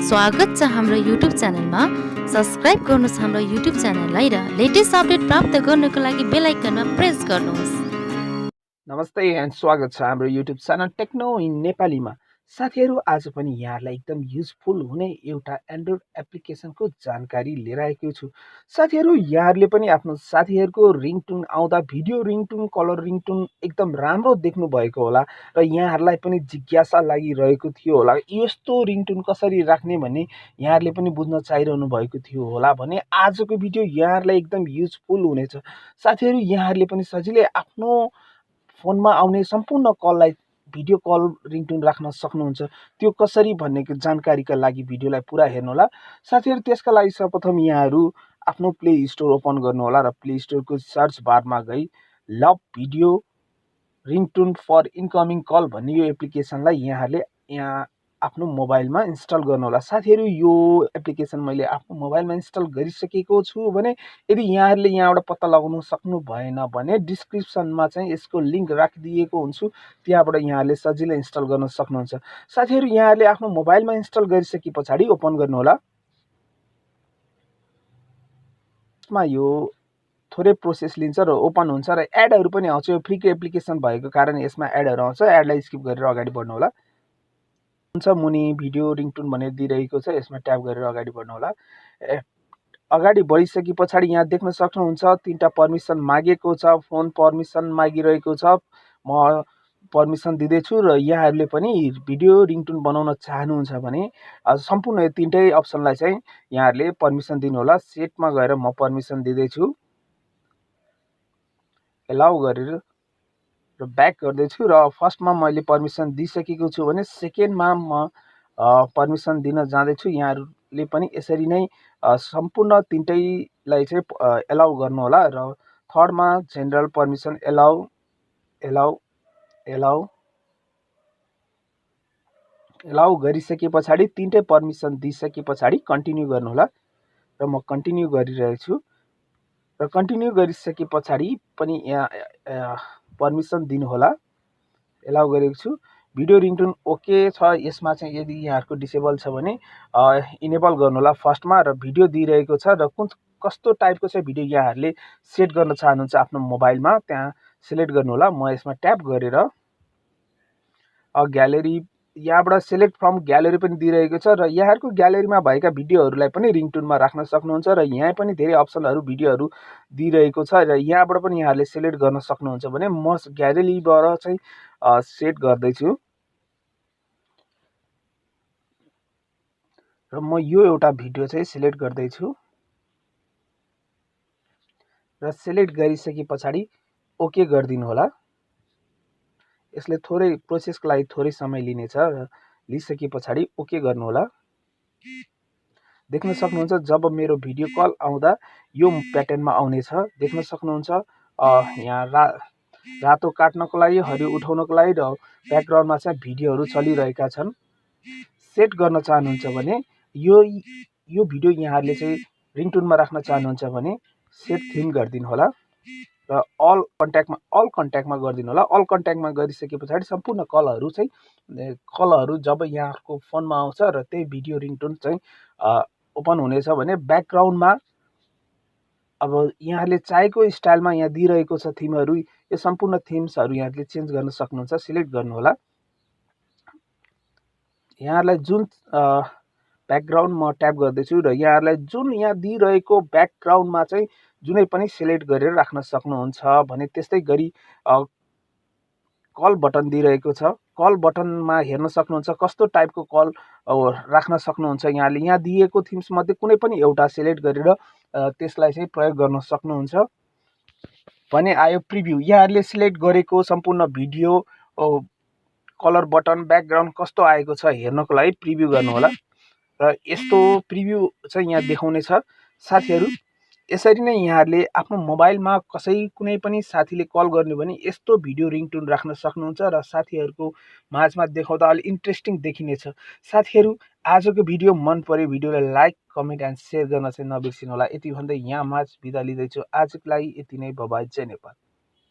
स्वागत छ हाम्रो युट्युब च्यानलमा। सब्स्क्राइब गर्नुहोस् हाम्रो युट्युब च्यानललाई र लेटेस्ट अपडेट प्राप्त गर्नको लागि बेल आइकनमा प्रेस गर्नुहोस्। नमस्ते एन्ड स्वागत छ हाम्रो युट्युब च्यानल टेक्नो इन नेपालीमा। साथीहरू, आज पनि यहाँहरूलाई एकदम युजफुल हुने एउटा एन्ड्रोइड एप्लिकेसनको जानकारी लिएर आएको छु। साथीहरू, यहाँहरूले पनि आफ्नो साथीहरूको रिङटोन आउँदा भिडियो रिङटोन, कलर रिङटोन एकदम राम्रो देख्नु भएको होला र यहाँहरूलाई पनि जिज्ञासा लागिरहेको थियो होला यस्तो रिङटोन कसरी राख्ने भन्ने यहाँहरूले पनि बुझ्न चाहिरहनु भएको थियो होला भने आजको भिडियो यहाँहरूलाई एकदम युजफुल हुनेछ। साथीहरू, यहाँहरूले पनि सजिलै आफ्नो फोनमा आउने सम्पूर्ण कललाई भिडियो कल रिङटोन राख्न सक्नुहुन्छ। त्यो कसरी भन्नेको जानकारीका लागि भिडियोलाई पुरा हेर्नुहोला। साथीहरू, त्यसका लागि सर्वप्रथम यहाँहरू आफ्नो प्ले स्टोर ओपन गर्नुहोला र प्ले स्टोरको सर्च बारमा गई love video ringtone for incoming call भन्ने यो एप्लिकेसनलाई यहाँहरूले यहाँ आफ्नो मोबाइलमा इन्स्टल गर्नुहोला। साथीहरू, यो एप्लिकेसन मैले आफ्नो मोबाइलमा इन्स्टल गरिसकेको छु भने यदि यहाँहरूले यहाँबाट पत्ता लगाउन सक्नु भएन भने डिस्क्रिप्सनमा चाहिँ यसको लिङ्क राखिदिएको हुन्छु, त्यहाँबाट यहाँहरूले सजिलै इन्स्टल गर्न सक्नुहुन्छ। साथीहरू, यहाँहरूले आफ्नो मोबाइलमा इन्स्टल गरिसके पछाडि ओपन गर्नुहोला। यो थोरै प्रोसेस लिन्छ र ओपन हुन्छ र एडहरू पनि आउँछ। यो फ्रीको एप्लिकेसन भएको कारण यसमा एडहरू आउँछ। एडलाई स्किप गरेर अगाडि बढ्नुहोला। हुन्छ मुनि भिडियो रिङटोन भनेर दिइरहेको छ, यसमा ट्याप गरेर अगाडि बढ्नुहोला। अगाडि बढिसके पछाडि यहाँ देख्न सक्नुहुन्छ 3टा पर्मिसन मागेको छ। फोन पर्मिसन मागिरहेको छ, म पर्मिसन दिँदैछु र यहाँहरूले पनि भिडियो रिङटोन बनाउन चाहनुहुन्छ भने सम्पूर्ण यो 3टै अप्सनलाई चाहिँ यहाँहरूले पर्मिसन दिनुहोला। सेटमा गएर म पर्मिसन दिँदैछु, एलाउ गरेर र ब्याक गर्दैछु र फर्स्टमा मैले पर्मिसन दिइसकेको छु भने सेकेन्डमा म पर्मिसन दिन जाँदैछु। यहाँहरूले पनि यसरी नै सम्पूर्ण 3टैलाई चाहिँ एलाउ गर्नुहोला र थर्डमा general permission allow allow allow allow गरिसके पछाडि 3टै पर्मिसन दिइसके पछाडि कन्टिन्यू गर्नुहोला र म कन्टिन्यू गरिरहेको छु। र कन्टिन्यू गरिसके पछाडि पनि यहाँ पर्मिसन दिनुहोला, एलाउ गरेको छु। भिडियो रिङटोन ओके छ। यसमा चाहिँ यदि यहाँहरूको डिसेबल छ भने इनेबल गर्नुहोला फर्स्टमा र भिडियो दिइरहेको छ र कस्तो टाइपको चाहिँ भिडियो यहाँहरूले सेट गर्न चाहनुहुन्छ आफ्नो मोबाइलमा त्यहाँ सिलेक्ट गर्नुहोला। म यसमा ट्याप गरेर ग्यालेरी, यहाँबाट सेलेक्ट फ्रम ग्यालेरी पनि दिइरहेको छ र यहाँहरूको ग्यालेरीमा भएका भिडियोहरूलाई पनि रिङटोनमा राख्न सक्नुहुन्छ र यहाँ पनि धेरै अप्सनहरू भिडियोहरू दिइरहेको छ र यहाँबाट पनि यहाँहरूले सेलेक्ट गर्न सक्नुहुन्छ भने म ग्यालेरीबाट चाहिँ सेट गर्दैछु र म यो एउटा भिडियो चाहिँ सिलेक्ट गर्दैछु र सिलेक्ट गरिसके पछाडि ओके गरिदिनु होला। यसले थोरै प्रोसेसको लागि थोरै समय लिनेछ र लिइसके पछाडि ओके गर्नुहोला। देख्न सक्नुहुन्छ जब मेरो भिडियो कल आउँदा यो प्याटर्नमा आउनेछ। देख्न सक्नुहुन्छ यहाँ रातो काट्नको लागि, हरियो उठाउनको लागि र ब्याकग्राउन्डमा चाहिँ भिडियोहरू चलिरहेका छन्। सेट गर्न चाहनुहुन्छ भने यो भिडियो यहाँहरूले चाहिँ रिङटोनमा राख्न चाहनुहुन्छ भने सेट थिम गरिदिनु होला र अल कन्ट्याक्टमा गरिदिनु होला। अल कन्ट्याक्टमा गरिसके पछाडि सम्पूर्ण कलहरू जब यहाँको फोनमा आउँछ र त्यही भिडियो रिङटोन चाहिँ ओपन हुनेछ भने ब्याकग्राउन्डमा अब यहाँहरूले चाहेको स्टाइलमा यहाँ दिइरहेको छ थिमहरू, यो सम्पूर्ण थिम्सहरू यहाँहरूले चेन्ज गर्न सक्नुहुन्छ। सिलेक्ट गर्नुहोला। यहाँहरूलाई जुन ब्याकग्राउन्ड म ट्याप गर्दैछु र यहाँहरूलाई जुन यहाँ दिइरहेको ब्याकग्राउन्डमा चाहिँ जुनै पनि सिलेक्ट गरेर राख्न सक्नुहुन्छ भने त्यस्तै गरी कल बटन दिइरहेको छ। कल बटनमा हेर्न सक्नुहुन्छ कस्तो टाइपको कल राख्न सक्नुहुन्छ। यहाँले यहाँ दिएको थिम्स मध्ये कुनै पनि एउटा सिलेक्ट गरेर त्यसलाई चाहिँ प्रयोग गर्न सक्नुहुन्छ भने आयो प्रिभ्यू। यहाँहरूले सिलेक्ट गरेको सम्पूर्ण भिडियो कलर बटन ब्याकग्राउन्ड कस्तो आएको छ हेर्नको लागि प्रिभ्यू गर्नुहोला र यस्तो प्रिभ्यू चाहिँ यहाँ देखाउनेछ। साथीहरू, यसरी नै यहाँहरूले आफ्नो मोबाइलमा कुनै पनि साथीले कल गर्नु भने यस्तो भिडियो रिङटोन राख्न सक्नुहुन्छ र साथीहरूको माझमा देखाउँदा अलिक इन्ट्रेस्टिङ देखिनेछ। साथीहरू, आजको भिडियो मन पर्यो भिडियोलाई लाइक, कमेन्ट एन्ड सेयर गर्न चाहिँ नबिर्सिनु होला। यति भन्दै यहाँ माझ बिदा लिँदैछु। आजको लागि यति नै। Bye bye. जय नेपाल।